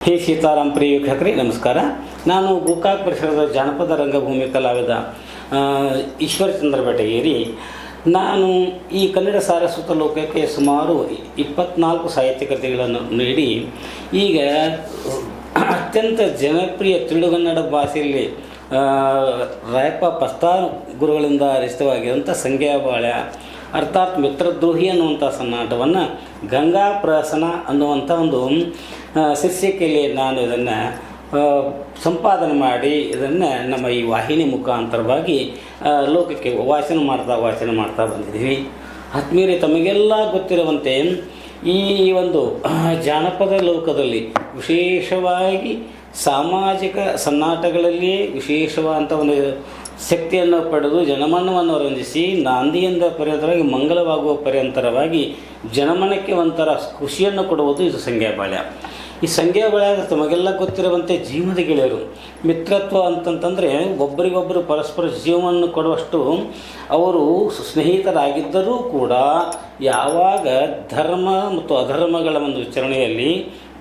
ಹೇ ಸೀತಾರಾಮ್ ಪ್ರಿಯ ವೀಕ್ಷಕರೇ ನಮಸ್ಕಾರ. ನಾನು ಗೋಕಾಕ್ ಪರಿಸರದ ಜಾನಪದ ರಂಗಭೂಮಿ ಕಲಾವಿದ ಈಶ್ವರಚಂದ್ರ ಬೆಟಗೇರಿ. ನಾನು ಈ ಕನ್ನಡ ಸಾರಸ್ವತ ಲೋಕಕ್ಕೆ ಸುಮಾರು 24 ಸಾಹಿತ್ಯ ಕೃತಿಗಳನ್ನು ನೀಡಿ ಈಗ ಅತ್ಯಂತ ಜನಪ್ರಿಯ ತುಳುಗನ್ನಡ ಭಾಷೆಯಲ್ಲಿ ರಾಯಪ್ಪ ಪಸ್ತಾರ್ ಗುರುಗಳಿಂದ ರಚಿತವಾಗಿರುವಂಥ ಸಂಗ್ಯಾಬಾಳ್ಯ ಅರ್ಥಾತ್ ಮಿತ್ರದ್ರೋಹಿ ಅನ್ನುವಂಥ ಸನ್ನಾಟವನ್ನು ಗಂಗಾ ಪ್ರಹಸನ ಅನ್ನುವಂಥ ಒಂದು ಶೀರ್ಷಿಕೆಯಲ್ಲಿ ನಾನು ಇದನ್ನು ಸಂಪಾದನೆ ಮಾಡಿ ಇದನ್ನು ನಮ್ಮ ಈ ವಾಹಿನಿ ಮುಖಾಂತರವಾಗಿ ಲೋಕಕ್ಕೆ ವಾಚನ ಮಾಡ್ತಾ ಬಂದಿದ್ದೀವಿ. ಆತ್ಮೀಯರೇ, ತಮಗೆಲ್ಲ ಗೊತ್ತಿರುವಂತೆ ಈ ಒಂದು ಜಾನಪದ ಲೋಕದಲ್ಲಿ ವಿಶೇಷವಾಗಿ ಸಾಮಾಜಿಕ ಸನ್ನಾಟಗಳಲ್ಲಿ ವಿಶೇಷವಾದಂಥ ಒಂದು ಶಕ್ತಿಯನ್ನು ಪಡೆದು ಜನಮನವನ್ನು ರಂಜಿಸಿ ನಾಂದಿಯಿಂದ ಪರ್ಯಂತರವಾಗಿ ಮಂಗಲವಾಗುವ ಪರ್ಯಂತರವಾಗಿ ಜನಮನಕ್ಕೆ ಒಂಥರ ಖುಷಿಯನ್ನು ಕೊಡುವುದು ಇದು ಸಂಗ್ಯಾಬಾಳ್ಯ. ಈ ಸಂಗ್ಯಾಬಾಳ್ಯ ತಮಗೆಲ್ಲ ಗೊತ್ತಿರುವಂತೆ ಜೀವನದ ಗೆಳೆಯರು. ಮಿತ್ರತ್ವ ಅಂತಂತಂದರೆ ಒಬ್ಬರಿಗೊಬ್ಬರು ಪರಸ್ಪರ ಜೀವನವನ್ನು ಕೊಡುವಷ್ಟು ಅವರು ಸ್ನೇಹಿತರಾಗಿದ್ದರೂ ಕೂಡ ಯಾವಾಗ ಧರ್ಮ ಮತ್ತು ಅಧರ್ಮಗಳ ಒಂದು ವಿಚಾರಣೆಯಲ್ಲಿ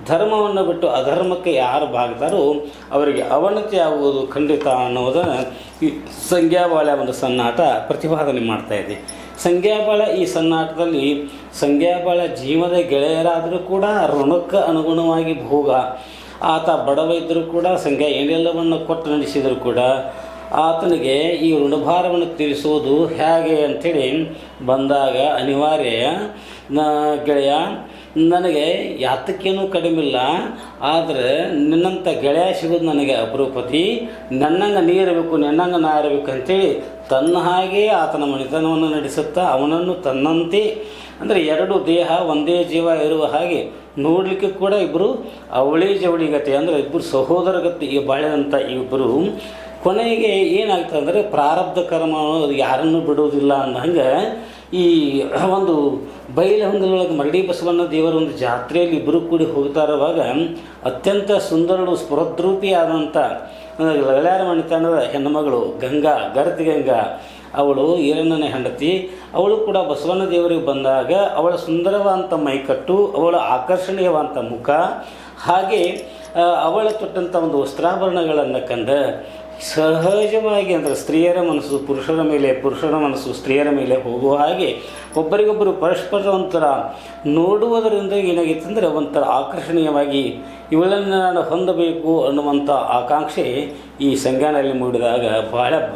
ಧರ್ಮವನ್ನು ಬಿಟ್ಟು ಅಧರ್ಮಕ್ಕೆ ಯಾರು ಭಾಗ್ತಾರೋ ಅವರಿಗೆ ಅವನತಿ ಆಗುವುದು ಖಂಡಿತ ಅನ್ನೋದನ್ನು ಈ ಸಂಗ್ಯಾಬಾಳ್ಯ ಒಂದು ಸನ್ನಾಟ ಪ್ರತಿಪಾದನೆ ಮಾಡ್ತಾಯಿದೆ. ಸಂಗ್ಯಾಬಾಳ್ಯ ಈ ಸನ್ನಾಟದಲ್ಲಿ ಸಂಗ್ಯಾಬಾಳ್ಯ ಜೀವದ ಗೆಳೆಯರಾದರೂ ಕೂಡ ಋಣಕ್ಕೆ ಅನುಗುಣವಾಗಿ ಭೋಗ, ಆತ ಬಡವ ಇದ್ದರೂ ಕೂಡ ಸಂಗ್ಯಾ ಏನೆಲ್ಲವನ್ನು ಕೊಟ್ಟು ನಡೆಸಿದರೂ ಕೂಡ ಆತನಿಗೆ ಈ ಋಣಭಾರವನ್ನು ತೀರಿಸುವುದು ಹೇಗೆ ಅಂಥೇಳಿ ಬಂದಾಗ ಅನಿವಾರ್ಯ ಗೆಳೆಯ, ನನಗೆ ಯಾತಕ್ಕೇನೂ ಕಡಿಮಿಲ್ಲ, ಆದರೆ ನಿನ್ನಂಥ ಗೆಳೆಯ ಸಿಗೋದು ನನಗೆ ಅಪರೂಪತಿ, ನನ್ನಂಗೆ ನೀ ಇರಬೇಕು ನಿನ್ನಂಗೆ ನಾ ಇರಬೇಕು ಅಂಥೇಳಿ ತನ್ನ ಹಾಗೆ ಆತನ ಮನೆತನವನ್ನು ನಡೆಸುತ್ತಾ ಅವನನ್ನು ತನ್ನಂತೆ ಅಂದರೆ ಎರಡು ದೇಹ ಒಂದೇ ಜೀವ ಇರುವ ಹಾಗೆ ನೋಡಲಿಕ್ಕೆ ಕೂಡ ಇಬ್ಬರು ಅವಳಿ ಜವಳಿಗತೆ ಅಂದರೆ ಇಬ್ಬರು ಸಹೋದರಗತಿ ಈ ಬಾಳೆದಂಥ ಇಬ್ಬರು ಕೊನೆಗೆ ಏನಾಗ್ತದೆ ಅಂದರೆ ಪ್ರಾರಬ್ಧ ಕರ್ಮ ಯಾರನ್ನು ಬಿಡುವುದಿಲ್ಲ ಅನ್ನೋ ಹಂಗೆ ಈ ಒಂದು ಬೈಲಹೊಂಗಲೊಳಗೆ ಮರಡಿ ಬಸವಣ್ಣ ದೇವರ ಒಂದು ಜಾತ್ರೆಯಲ್ಲಿ ಇಬ್ಬರು ಕೂಡಿ ಹೋಗ್ತಾ ಇರುವಾಗ ಅತ್ಯಂತ ಸುಂದರಳು ಸ್ಫುರದ್ರೂಪಿಯಾದಂಥ ಲಗಳ್ಯಾರ ಮಣಿತನದ ಹೆಣ್ಣುಮಗಳು ಗಂಗಾ, ಗರ್ತಿ ಗಂಗಾ, ಅವಳು ಈರಣ್ಣನ ಹೆಂಡತಿ. ಅವಳು ಕೂಡ ಬಸವಣ್ಣ ದೇವರಿಗೆ ಬಂದಾಗ ಅವಳ ಸುಂದರವಾದಂಥ ಮೈಕಟ್ಟು, ಅವಳ ಆಕರ್ಷಣೀಯವಾದಂಥ ಮುಖ, ಹಾಗೆ ಅವಳ ತೊಟ್ಟಂಥ ಒಂದು ವಸ್ತ್ರಾಭರಣಗಳನ್ನು ಕಂಡ ಸಹಜವಾಗಿ ಅಂದರೆ ಸ್ತ್ರೀಯರ ಮನಸ್ಸು ಪುರುಷರ ಮೇಲೆ, ಪುರುಷರ ಮನಸ್ಸು ಸ್ತ್ರೀಯರ ಮೇಲೆ ಹೋಗುವ ಹಾಗೆ ಒಬ್ಬರಿಗೊಬ್ಬರು ಪರಸ್ಪರ ಒಂಥರ ನೋಡುವುದರಿಂದ ಏನಾಗಿತ್ತು ಅಂದರೆ ಒಂಥರ ಆಕರ್ಷಣೀಯವಾಗಿ ಇವಳನ್ನು ನಾನು ಹೊಂದಬೇಕು ಅನ್ನುವಂಥ ಆಕಾಂಕ್ಷೆ ಈ ಸಂಜ್ಞಾನಲ್ಲಿ ಮೂಡಿದಾಗ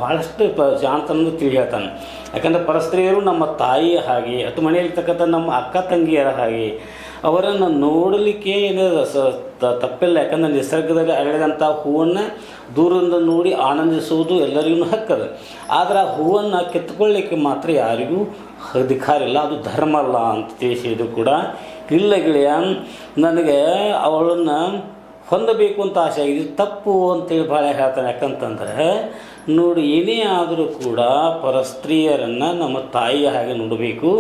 ಭಾಳಷ್ಟು ಜಾಣತನದಿಂದ ತಿಳಿ ಹೇಳ್ತಾನೆ. ಯಾಕಂದರೆ ಪರಸ್ತ್ರೀಯರು ನಮ್ಮ ತಾಯಿಯ ಹಾಗೆ ಅಥವಾ ಮನೆಯಲ್ಲಿರ್ತಕ್ಕಂಥ ನಮ್ಮ ಅಕ್ಕ ತಂಗಿಯರ ಹಾಗೆ ಅವರನ್ನು ನೋಡಲಿಕ್ಕೆ ತಪ್ಪಿಲ್ಲ. ಯಾಕಂದರೆ ನಿಸರ್ಗದಲ್ಲಿ ಅರಳಿದಂಥ ಹೂವನ್ನು ದೂರದಿಂದ ನೋಡಿ ಆನಂದಿಸುವುದು ಎಲ್ಲರಿಗೂ ಹಕ್ಕದ. ಆದರೆ ಆ ಹೂವನ್ನು ಕಿತ್ಕೊಳ್ಳಿಕ್ಕೆ ಮಾತ್ರ ಯಾರಿಗೂ ಅಧಿಕಾರ ಇಲ್ಲ, ಅದು ಧರ್ಮ ಅಲ್ಲ ಅಂತ ತಿಳಿಸಿದ್ದು ಕೂಡ ಇಲ್ಲ ಗೆಳೆಯ, ನನಗೆ ಅವಳನ್ನು ಹೊಂದಬೇಕು ಅಂತ ಆಸೆ ಆಗಿದೆ, ತಪ್ಪು ಅಂತೇಳಿ ಭಾಳ ಹೇಳ್ತಾನೆ. ಯಾಕಂತಂದರೆ ನೋಡಿ, ಏನೇ ಆದರೂ ಕೂಡ ಪರಸ್ತ್ರೀಯರನ್ನು ನಮ್ಮ ತಾಯಿಯ ಹಾಗೆ ನೋಡಬೇಕು,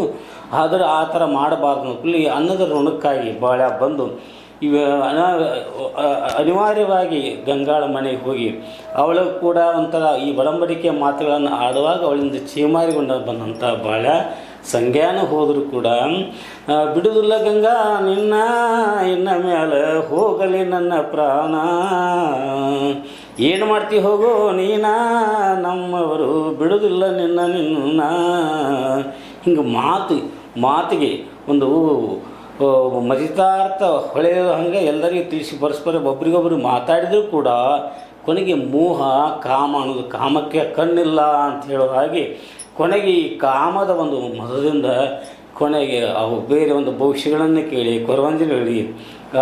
ಆದರೆ ಆ ಥರ ಮಾಡಬಾರ್ದು ಅನ್ನೋಕ್ಕಲ್ಲಿ ಅನ್ನದ ಋಣಕ್ಕಾಗಿ ಭಾಳ ಬಂದು ಅನಿವಾರ್ಯವಾಗಿ ಗಂಗಾಳ ಮನೆಗೆ ಹೋಗಿ ಅವಳು ಕೂಡ ಒಂಥರ ಈ ಒಡಂಬಡಿಕೆಯ ಮಾತುಗಳನ್ನು ಆಡುವಾಗ ಅವಳಿಂದ ಚೀಮಾರಿಗೊಂಡ ಬಂದಂಥ ಭಾಳ ಸಂಜ್ಞಾನ ಹೋದರೂ ಕೂಡ ಬಿಡುವುದಿಲ್ಲ ಗಂಗಾ ನಿನ್ನ ಇನ್ನ ಮೇಲೆ ಹೋಗಲಿ ನನ್ನ ಪ್ರಾಣ, ಏನು ಮಾಡ್ತಿ ಹೋಗೋ ನೀನ ನಮ್ಮವರು ಬಿಡುವುದಿಲ್ಲ ನಿನ್ನ ಹಿಂಗೆ ಮಾತಿಗೆ ಒಂದು ಮಜಿತಾರ್ಥ ಹೊಳೆಯೋ ಹಂಗೆ ಎಲ್ಲರಿಗೂ ತಿಳಿಸಿ ಪರಸ್ಪರ ಒಬ್ರಿಗೊಬ್ಬರು ಮಾತಾಡಿದರೂ ಕೂಡ ಕೊನೆಗೆ ಮೋಹ ಕಾಮ ಅನ್ನೋದು, ಕಾಮಕ್ಕೆ ಕಣ್ಣಿಲ್ಲ ಅಂತ ಹೇಳೋ ಹಾಗೆ ಕೊನೆಗೆ ಈ ಕಾಮದ ಒಂದು ಮದದಿಂದ ಕೊನೆಗೆ ಅವು ಬೇರೆ ಒಂದು ಭವಿಷ್ಯಗಳನ್ನು ಕೇಳಿ ಕೊರವಂಜಲಿ ಹೇಳಿ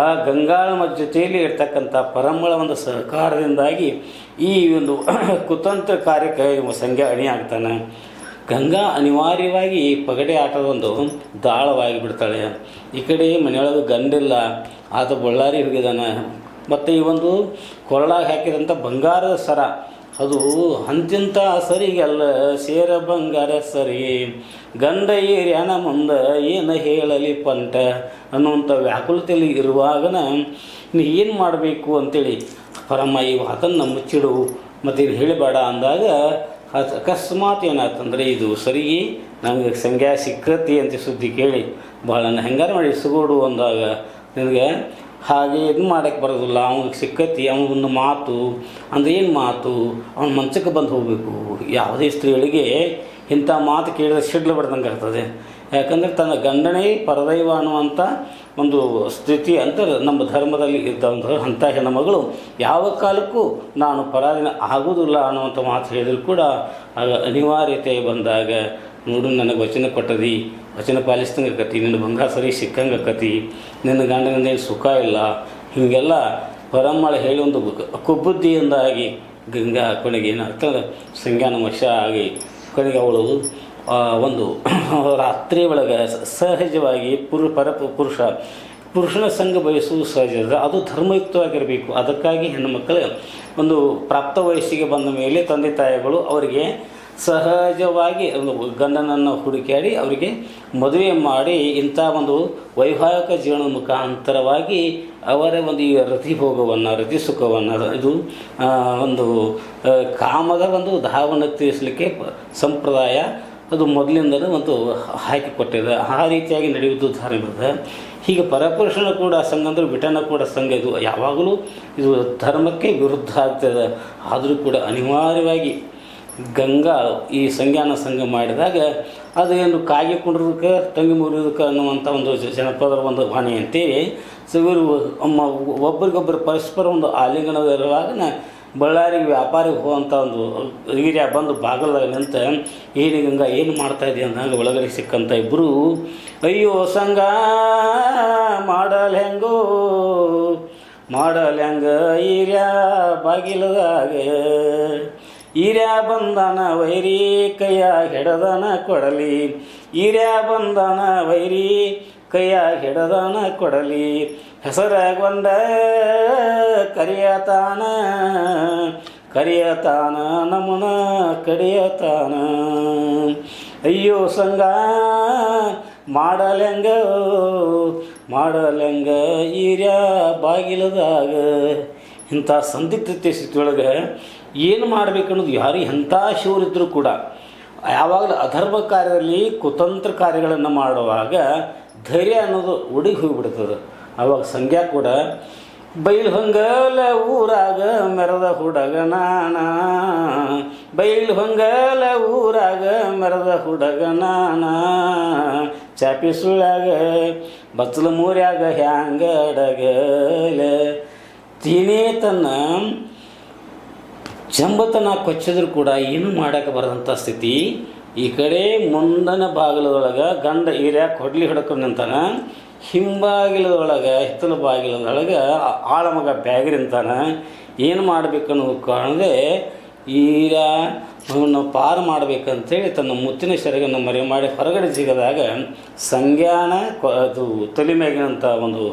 ಆ ಗಂಗಾಳ ಜೊತೆಯಲ್ಲಿ ಇರ್ತಕ್ಕಂಥ ಪರಮಳ ಒಂದು ಸಹಕಾರದಿಂದಾಗಿ ಈ ಒಂದು ಕುತಂತ್ರ ಕಾರ್ಯಕ್ಕೆ ಸಂಜ್ಞೆ ಅಣಿಯಾಗ್ತಾನೆ. ಗಂಗಾ ಅನಿವಾರ್ಯವಾಗಿ ಪಗಡೆ ಆಟದ ಒಂದು ದಾಳವಾಗಿ ಬಿಡ್ತಾಳೆ. ಈ ಕಡೆ ಮನೆಯೊಳಗೆ ಗಂಡಿಲ್ಲ, ಆತ ಬಳ್ಳಾರಿ ಹೋಗಿದ್ದಾನೆ. ಮತ್ತು ಈ ಒಂದು ಕೊರಳಾಗಿ ಹಾಕಿದಂಥ ಬಂಗಾರದ ಸರ ಅದು ಅಂತಿಂತ ಸರಿಗಲ್ಲ ಸೇರ ಬಂಗಾರ ಸರಿ, ಗಂಡ ಏರ್ಯಾನ ಮುಂದೆ ಏನು ಹೇಳಲಿ ಪಂಟ ಅನ್ನುವಂಥ ವ್ಯಾಕುಲತೆಯಲ್ಲಿ ಇರುವಾಗನ ನೀ ಏನು ಮಾಡಬೇಕು ಅಂತೇಳಿ ಪರಮ ಈ ಮಾತನ್ನು ಮುಚ್ಚಿಡು ಮತ್ತು ಹೇಳಬೇಡ ಅಂದಾಗ ಅಕಸ್ಮಾತ್ ಏನಾಯ್ತಂದರೆ ಇದು ಸರಿ ನನಗೆ ಸಂಜ್ಞಾ ಸಿಕ್ಕತಿ ಅಂತ ಸುದ್ದಿ ಕೇಳಿ ಭಾಳ ಹೆಂಗಾರು ಮಾಡಿ ಸುಗೋಡು ಅಂದಾಗ ನಿನಗೆ ಹಾಗೆ ಇದು ಮಾಡೋಕ್ಕೆ ಬರೋದಿಲ್ಲ, ಅವನಿಗೆ ಸಿಕ್ಕತಿ ಅವನ ಮಾತು ಅಂದರೆ ಏನು ಮಾತು, ಅವನ ಮಂಚಕ್ಕೆ ಬಂದು ಹೋಗಬೇಕು. ಯಾವುದೇ ಸ್ತ್ರೀಗಳಿಗೆ ಇಂಥ ಮಾತು ಕೇಳಿದ್ರೆ ಸಿಡ್ಲು ಬಡ್ದಂಗೆ ಆಗ್ತದೆ. ಯಾಕಂದರೆ ತನ್ನ ಗಂಡನೇ ಪರದೈವ ಅನ್ನುವಂಥ ಒಂದು ಸ್ಥಿತಿ ಅಂತ ನಮ್ಮ ಧರ್ಮದಲ್ಲಿ ಇದ್ದಂಥ ಅಂಥ ಹೆಣ್ಣುಮಗಳು ಯಾವ ಕಾಲಕ್ಕೂ ನಾನು ಪರಾಧೀನ ಆಗೋದಿಲ್ಲ ಅನ್ನುವಂಥ ಮಾತು ಹೇಳಿದ್ರು ಕೂಡ ಅನಿವಾರ್ಯತೆ ಬಂದಾಗ, ನೋಡು ನನಗೆ ವಚನ ಕೊಟ್ಟದಿ, ವಚನ ಪಾಲಿಸ್ದಂಗೆ ಆಕತಿ, ನಿನ್ನ ಬಂಗಾರ ಸರಿ ಸಿಕ್ಕಂಗೆ ಆಕತಿ, ನಿನ್ನ ಗಂಡನಿಂದ ಏನು ಸುಖ ಇಲ್ಲ, ಹೀಗೆಲ್ಲ ಪರಮ್ಮಳ ಹೇಳಿ ಒಂದು ಕುಬುದ್ಧಿಯಿಂದಾಗಿ ಗಂಗಾ ಕೊನೆಗೆ ಏನಾಗ್ತದೆ ಸಂಜ್ಞಾನ ವಶ ಆಗಿ ಕೊನೆಗೆ ಅವಳು ಒಂದು ರಾತ್ರಿ ಒಳಗೆ ಸಹಜವಾಗಿ ಪುರುಷನ ಸಂಘ ಬಯಸುವುದು ಸಹಜ, ಅದು ಧರ್ಮಯುಕ್ತವಾಗಿರಬೇಕು. ಅದಕ್ಕಾಗಿ ಹೆಣ್ಣುಮಕ್ಕಳು ಒಂದು ಪ್ರಾಪ್ತ ವಯಸ್ಸಿಗೆ ಬಂದ ಮೇಲೆ ತಂದೆ ತಾಯಿಗಳು ಅವರಿಗೆ ಸಹಜವಾಗಿ ಒಂದು ಗಂಡನನ್ನು ಹುಡುಕಾಡಿ ಅವರಿಗೆ ಮದುವೆ ಮಾಡಿ ಇಂಥ ಒಂದು ವೈವಾಹಿಕ ಜೀವನದ ಮುಖಾಂತರವಾಗಿ ಅವರ ಒಂದು ಈ ರತಿ ಸುಖವನ್ನು ಇದು ಒಂದು ಕಾಮದ ಒಂದು ದಾಹವನ್ನು ತೀರಿಸಲಿಕ್ಕೆ ಸಂಪ್ರದಾಯ ಅದು ಮೊದಲಿಂದಲೂ ಒಂದು ಹಾಕಿಕೊಟ್ಟಿದೆ. ಆ ರೀತಿಯಾಗಿ ನಡೆಯುವುದು ಧರ್ಮದ. ಹೀಗೆ ಪರಪುರುಷನ ಕೂಡ ಸಂಘ ಅಂದರೆ ವಿಟನ ಕೂಡ ಸಂಘ, ಇದು ಯಾವಾಗಲೂ ಇದು ಧರ್ಮಕ್ಕೆ ವಿರುದ್ಧ ಆಗ್ತದೆ. ಆದರೂ ಕೂಡ ಅನಿವಾರ್ಯವಾಗಿ ಗಂಗಾ ಈ ಸಂಜ್ಞಾನ ಸಂಘ ಮಾಡಿದಾಗ ಅದು ಏನು ಕಾಗಿ ಕುಂಡ್ರದಕ್ಕೆ ತಂಗಿ ಮುರಿಯೋದಕ್ಕೆ ಅನ್ನುವಂಥ ಒಂದು ಜನಪದರ ಒಂದು ವಾಣಿ ಅಂತೇಳಿ ಇವರು ಒಬ್ಬರಿಗೊಬ್ಬರು ಪರಸ್ಪರ ಒಂದು ಆಲಿಂಗನವಿರುವಾಗ ಬಳ್ಳಾರಿಗೆ ವ್ಯಾಪಾರಿಗೆ ಹೋಗುವಂಥ ಒಂದು ಹಿರಿಯ ಬಂದು ಬಾಗಲದಾಗ ನಿಂತ ಏನು ಗಂಗಾ ಏನು ಮಾಡ್ತಾ ಇದೆಯಾ ಅಂದಾಗ ಒಳಗಡೆ ಸಿಕ್ಕಂಥ ಇಬ್ಬರು, ಅಯ್ಯೋ ಸಂಘ ಮಾಡಲ್ ಹೆಂಗ ಈರ್ಯಾ ಬಾಗಿಲದಾಗ, ಈರ್ಯಾ ಬಂದನ ವೈರಿ ಕೈಯ ಹಿಡದನ ಕೊಡಲಿ, ಈರ್ಯಾ ಬಂದನ ವೈರಿ ಕೈಯ ಹಿಡದನ ಕೊಡಲಿ, ಹೆಸರಾಗೊಂಡ ಕರಿಯತಾನ ನಮನ ಕಡಿಯತಾನ, ಅಯ್ಯೋ ಸಂಘ ಮಾಡಲೆಂಗ ಈರ್ಯಾ ಬಾಗಿಲದಾಗ. ಇಂಥ ಸಂದಿಗ್ಧತೆ ಸ್ಥಿತಿಯೊಳಗೆ ಏನು ಮಾಡಬೇಕನ್ನೋದು ಯಾರು ಎಂಥ ಶಿವರಿದ್ದರೂ ಕೂಡ ಯಾವಾಗಲೂ ಅಧರ್ಮ ಕಾರ್ಯದಲ್ಲಿ ಕುತಂತ್ರ ಕಾರ್ಯಗಳನ್ನು ಮಾಡುವಾಗ ಧೈರ್ಯ ಅನ್ನೋದು ಉಡುಗಿ ಹೋಗಿಬಿಡ್ತದೆ. ಆವಾಗ ಸಂಖ್ಯಾ ಕೂಡ ಬೈಲ್ ಹೊಂಗಲ ಊರಾಗ ಮೆರದ ಹುಡುಗನಾನ, ಬೈಲ್ ಹೊಂಗಲ ಊರಾಗ ಮೆರದ ಹುಡುಗನಾನ, ಚಾಪಿ ಸುಳ್ಯಾಗ ಬಚ್ಚಲ ಮೂರ್ಯಾಗ ಹ್ಯಾಂಗ ಅಡಗಲ. ತೀನೇ ತನ್ನ ಚಂಬತನ ಕೊಚ್ಚಿದ್ರು ಕೂಡ ಏನು ಮಾಡೋಕ್ಕೆ ಬರೋದಂಥ ಸ್ಥಿತಿ. ಈ ಕಡೆ ಮುಂದನ ಬಾಗಿಲದೊಳಗೆ ಗಂಡ ಹಿರಿಯಾಕ ಹೊಡ್ಲಿ ಹಿಡ್ಕೊಂಡು ನಿಂತಾನ, ಹಿಂಬಾಗಿಲದೊಳಗೆ ಹಿತ್ತಲ ಬಾಗಿಲದೊಳಗೆ ಆಳಮಗ ಬ್ಯಾಗ್ರಿ ನಿಂತಾನ. ಏನು ಮಾಡಬೇಕನ್ನೋದು ಕಾಣದೆ ಈರಾ ಅವನ್ನ ಪಾರು ಮಾಡಬೇಕಂತೇಳಿ ತನ್ನ ಮುತ್ತಿನ ಸೆರಗನ್ನು ಮರೆ ಮಾಡಿ ಹೊರಗಡೆ ಜಿಗದಾಗ ಸಂಜ್ಞಾನ ಅದು ತಲೆ ಮ್ಯಾಗಿನಂಥ ಒಂದು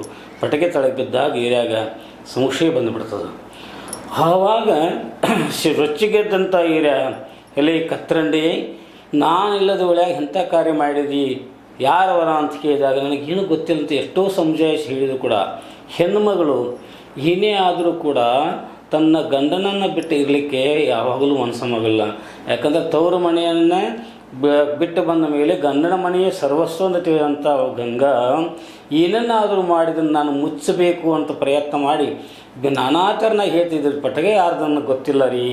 ಪಟಕೆ ತಳಗೆ ಬಿದ್ದಾಗ ಈರ್ಯಾಗ ಸಂಶಯ ಬಂದುಬಿಡ್ತದೆ. ಆವಾಗ ರೊಚ್ಚಿಗೆದ್ದಂಥ ಈರ್ಯ ಎಲೆ ಕತ್ರಂಡಿ, ನಾನಿಲ್ಲದ ಒಳ್ಳೆಯಾಗ ಎಂಥ ಕಾರ್ಯ ಮಾಡಿದಿ, ಯಾರವರ ಅಂತ ಕೇಳಿದಾಗ ನನಗೇನು ಗೊತ್ತಿಲ್ಲ ಅಂತ ಎಷ್ಟೋ ಸಮಜಾಯಿಸಿ ಹೇಳಿದ್ರು ಕೂಡ ಹೆಣ್ಣುಮಗಳು ಏನೇ ಆದರೂ ಕೂಡ ತನ್ನ ಗಂಡನನ್ನು ಬಿಟ್ಟು ಇರಲಿಕ್ಕೆ ಯಾವಾಗಲೂ ಮನಸ್ಸಮಾಗಲ್ಲ. ಯಾಕಂದರೆ ತವರು ಮನೆಯನ್ನು ಬಿಟ್ಟು ಬಂದ ಮೇಲೆ ಗಂಡನ ಮನೆಯೇ ಸರ್ವಸ್ವ ಅಂತ ತಿಳಿದಂಥ ಗಂಗಾ ಏನನ್ನಾದರೂ ಮಾಡಿದನ್ನು ನಾನು ಮುಚ್ಚಬೇಕು ಅಂತ ಪ್ರಯತ್ನ ಮಾಡಿ ನಾನಾ ಥರನಾಗಿ ಹೇಳ್ತಿದ್ರು. ಪಟಗೆ ಯಾರ್ದನ್ನು ಗೊತ್ತಿಲ್ಲ ರೀ,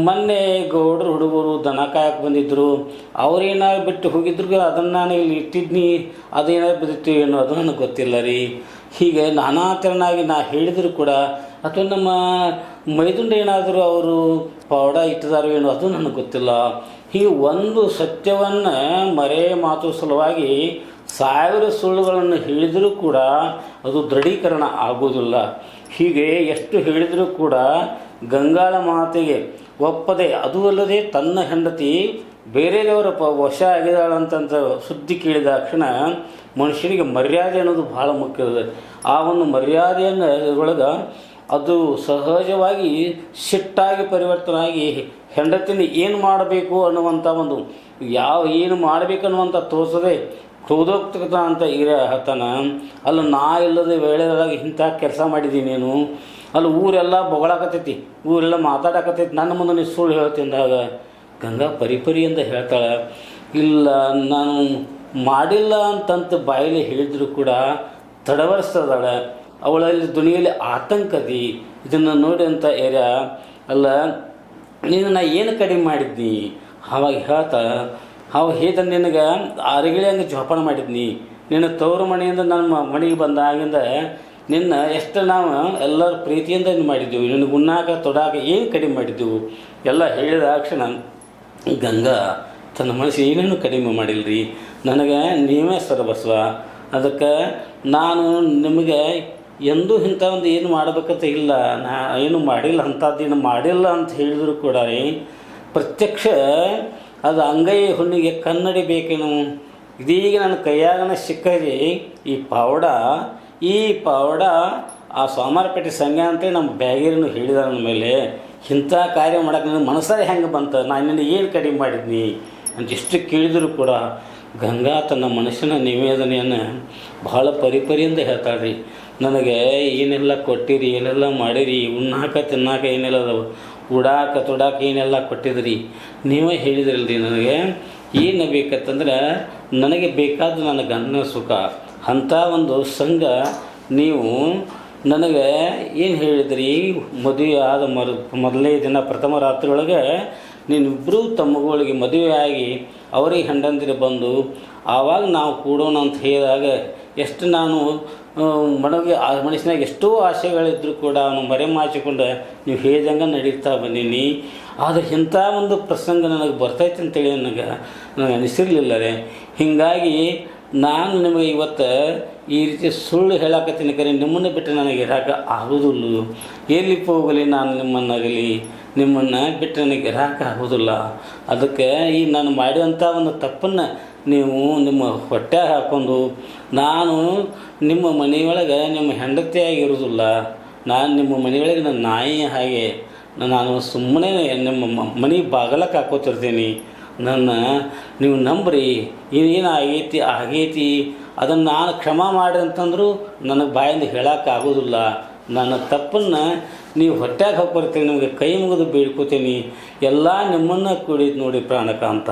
ಮೊನ್ನೆ ಗೌಡ್ರು ಹುಡುಗರು ದನ ಕಾಯಕ್ಕೆ ಬಂದಿದ್ದರು, ಅವ್ರೇನಾದ್ರು ಬಿಟ್ಟು ಹೋಗಿದ್ರು ಅದನ್ನು ನಾನು ಇಲ್ಲಿ ಇಟ್ಟಿದ್ನಿ, ಅದೇನಾದ್ರು ಬಿದ್ದಿತ್ತು ಏನೋ ಅದು ನನಗೆ ಗೊತ್ತಿಲ್ಲ ರೀ. ಹೀಗೆ ನಾನಾ ಥರನಾಗಿ ನಾ ಹೇಳಿದ್ರು ಕೂಡ, ಅಥವಾ ನಮ್ಮ ಮೈದುಂಡ ಏನಾದರೂ ಅವರು ಪೌಡ ಇಟ್ಟಿದಾರೋ ಏನೋ ಅದು ನನಗೆ ಗೊತ್ತಿಲ್ಲ. ಹೀಗೆ ಒಂದು ಸತ್ಯವನ್ನು ಮರೆ ಮಾತು ಸಲುವಾಗಿ 1000 ಸುಳ್ಳುಗಳನ್ನು ಹೇಳಿದರೂ ಕೂಡ ಅದು ದೃಢೀಕರಣ ಆಗೋದಿಲ್ಲ. ಹೀಗೆ ಎಷ್ಟು ಹೇಳಿದರೂ ಕೂಡ ಗಂಗಾಳ ಮಾತೆಗೆ ಒಪ್ಪದೆ, ಅದು ಅಲ್ಲದೆ ತನ್ನ ಹೆಂಡತಿ ಬೇರೆಯವರ ವಶ ಆಗಿದ್ದಾಳಂತಂತ ಸುದ್ದಿ ಕೇಳಿದ ಕ್ಷಣ ಮನುಷ್ಯನಿಗೆ ಮರ್ಯಾದೆ ಅನ್ನೋದು ಭಾಳ ಮುಖ್ಯದ. ಆ ಒಂದು ಮರ್ಯಾದೆಯನ್ನು ಒಳಗೆ ಅದು ಸಹಜವಾಗಿ ಸಿಟ್ಟಾಗಿ ಪರಿವರ್ತನೆ ಆಗಿ ಹೆಂಡತಿನ ಏನು ಮಾಡಬೇಕು ಅನ್ನುವಂಥ ಒಂದು ಏನು ಮಾಡಬೇಕನ್ನುವಂಥ ತೋರಿಸದೆ ಕ್ರೋಧೋಕ್ತಕ ಅಂತ ಹತನ. ಅಲ್ಲ ನಾ ಇಲ್ಲದೆ ವೇಳೆದಾಗ ಇಂಥ ಕೆಲಸ ಮಾಡಿದ್ದೀನಿ ನೀನು, ಅಲ್ಲಿ ಊರೆಲ್ಲ ಬೊಗಳಾಕತೈತಿ, ಊರೆಲ್ಲ ಮಾತಾಡಕತ್ತೈತಿ, ನನ್ನ ಮುಂದೆ ನೀನು ಸುಳ್ಳು ಹೇಳ್ತಿಂದಾಗ ಗಂಗಾ ಪರಿಪರಿಯಿಂದ ಹೇಳ್ತಾಳೆ, ಇಲ್ಲ ನಾನು ಮಾಡಿಲ್ಲ ಅಂತಂತ ಬಾಯಲ್ಲಿ ಹೇಳಿದ್ರು ಕೂಡ ತಡವರಿಸ್ತದಾಳೆ. ಅವಳಲ್ಲಿ ಧ್ವನಿಯಲ್ಲಿ ಆತಂಕದಿ. ಇದನ್ನು ನೋಡಿ ಅಂತ ಏರ್ಯ ಅಲ್ಲ ನೀನು ನಾ ಏನು ಕಡಿಮೆ ಮಾಡಿದ್ನಿ. ಅವಾಗ ಹೇಳ್ತಾ ಅವ ಹೇಳ್ದ ನಿನಗೆ ಅರಗಿಳಿ ಹಂಗೆ ಜೋಪಾನ ಮಾಡಿದ್ನಿ. ನಿನ್ನ ತವರು ಮನೆಯಿಂದ ನನ್ನ ಮನೆಗೆ ಬಂದಾಗಿಂದ ನಿನ್ನ ಎಷ್ಟು ನಾವು ಎಲ್ಲರ ಪ್ರೀತಿಯಿಂದ ಮಾಡಿದ್ದೆವು. ನಿನಗೆ ಉಣ್ಣಾಕ ತೊಡಾಕ ಏನು ಕಡಿಮೆ ಮಾಡಿದ್ದೆವು ಎಲ್ಲ ಹೇಳಿದ ಕ್ಷಣ ಗಂಗಾ ತನ್ನ ಮನಸ್ಸು ಏನೇನು ಕಡಿಮೆ ಮಾಡಿಲ್ರಿ, ನನಗೆ ನೀವೇ ಸರ್ವಸ್ವ. ಅದಕ್ಕೆ ನಾನು ನಿಮಗೆ ಎಂದೂ ಇಂಥ ಒಂದು ಏನು ಮಾಡಬೇಕಂತ ಇಲ್ಲ, ನಾ ಏನು ಮಾಡಿಲ್ಲ, ಅಂಥದ್ದೇನು ಮಾಡಿಲ್ಲ ಅಂತ ಹೇಳಿದ್ರು ಕೂಡ ಪ್ರತ್ಯಕ್ಷ ಅದು ಅಂಗೈ ಹುಣ್ಣಿಗೆ ಕನ್ನಡಿ ಬೇಕೇನು. ಇದೀಗ ನನ್ನ ಕೈಯಾಗನ ಸಿಕ್ಕರಿ ಈ ಪೌಡ ಆ ಸೋಮಾರಪೇಟೆ ಸಂಘ ಅಂತೇಳಿ ನಮ್ಮ ಬ್ಯಾಗೇರಿನೂ ಹೇಳಿದ ನನ್ನ ಮೇಲೆ. ಇಂಥ ಕಾರ್ಯ ಮಾಡೋಕೆ ನನ್ನ ಮನಸ್ಸಾರೆ ಹೆಂಗೆ ಬಂತ, ನಾನು ನಿನ್ನೆ ಏನು ಕಡಿಮೆ ಮಾಡಿದ್ನಿ ಅಂತ ಎಷ್ಟು ಕೇಳಿದರೂ ಕೂಡ ಗಂಗಾ ತನ್ನ ಮನಸ್ಸಿನ ನಿವೇದನೆಯನ್ನು ಬಹಳ ಪರಿಪರಿಯಿಂದ ಹೇಳ್ತಾಳ್ರಿ. ನನಗೆ ಏನೆಲ್ಲ ಕೊಟ್ಟಿರಿ, ಏನೆಲ್ಲ ಮಾಡಿರಿ, ಉಣ್ಣಾಕ ತಿನ್ನಾಕ ಏನೆಲ್ಲ ಅದಾವ, ಉಡಾಕ ತೊಡಾಕ ಏನೆಲ್ಲ ಕೊಟ್ಟಿದ್ರಿ, ನೀವೇ ಹೇಳಿದ್ರಲ್ರಿ. ನನಗೆ ಏನು ಬೇಕಂತಂದ್ರೆ ನನಗೆ ಬೇಕಾದ ನನ್ನ ಗಂಡನ ಸುಖ. ಅಂಥ ಒಂದು ಸಂಘ ನೀವು ನನಗೆ ಏನು ಹೇಳಿದ್ರಿ, ಮದುವೆ ಆದ ಮೊದಲನೇ ದಿನ ಪ್ರಥಮ ರಾತ್ರಿ ಒಳಗೆ ನೀನಿಬ್ಬರೂ ತಮ್ಮಗಳಿಗೆ ಮದುವೆಯಾಗಿ ಅವರಿಗೆ ಹೆಂಡಂದಿರು ಬಂದು ಆವಾಗ ನಾವು ಕೂಡೋಣ ಅಂತ ಹೇಳಿದಾಗ ಎಷ್ಟು ನಾನು ಮನಸ್ಸಿನಾಗ ಎಷ್ಟೋ ಆಸೆಗಳಿದ್ದರೂ ಕೂಡ ಅವನು ಮರೆಮಾಚಿಕೊಂಡು ನೀವು ಹೇಳಿದಂಗೆ ನಡೀತಾ ಬಂದೀನಿ. ಆದರೆ ಇಂಥ ಒಂದು ಪ್ರಸಂಗ ನನಗೆ ಬರ್ತೈತೆ ಅಂತೇಳಿ ನನಗೆ ಅನಿಸಿರಲಿಲ್ಲ ರೀ. ಹೀಗಾಗಿ ನಾನು ನಿಮಗೆ ಇವತ್ತು ಈ ರೀತಿ ಸುಳ್ಳು ಹೇಳಕತ್ತೀನಿ. ಕರೆ ನಿಮ್ಮನ್ನು ಬಿಟ್ಟು ನನಗೆ ಇರೋಕೆ ಆಗೋದಿಲ್ಲ. ಎಲ್ಲಿಪ್ಪ ಹೋಗಲಿ, ನಾನು ನಿಮ್ಮನ್ನಾಗಲಿ ನಿಮ್ಮನ್ನು ಬಿಟ್ಟು ನನಗೆ ಇರೋಕೆ ಆಗೋದಿಲ್ಲ. ಅದಕ್ಕೆ ಈ ನಾನು ಮಾಡಿದಂಥ ಒಂದು ತಪ್ಪನ್ನು ನೀವು ನಿಮ್ಮ ಹೊಟ್ಟೆ ಹಾಕ್ಕೊಂಡು ನಾನು ನಿಮ್ಮ ಮನೆಯೊಳಗೆ ನಿಮ್ಮ ಹೆಂಡತಿಯಾಗಿರೋದಿಲ್ಲ, ನಾನು ನಿಮ್ಮ ಮನೆಯೊಳಗೆ ನನ್ನ ನಾಯಿ ಹಾಗೆ ನಾನು ಸುಮ್ಮನೆ ನಿಮ್ಮ ಮನೆ ಬಾಗಲಕ್ಕೆ ಹಾಕೋತಿರ್ತೀನಿ. ನನ್ನ ನೀವು ನಂಬ್ರಿ, ಏನೇನು ಆಗೈತಿ ಅದನ್ನು ನಾನು ಕ್ಷಮ ಮಾಡಿ ಅಂತಂದರೂ ನನಗೆ ಬಾಯಿಂದ ಹೇಳೋಕ್ಕಾಗೋದಿಲ್ಲ. ನನ್ನ ತಪ್ಪನ್ನು ನೀವು ಹೊಟ್ಟೆಗೆ ಹಾಕ್ಕೊಡ್ತೀನಿ, ನಿಮಗೆ ಕೈ ಮುಗಿದು ಬೇಡ್ಕೋತೀನಿ. ಎಲ್ಲ ನಿಮ್ಮನ್ನು ಕುಡಿದು ನೋಡಿ ಪ್ರಾಣಕಾಂತ.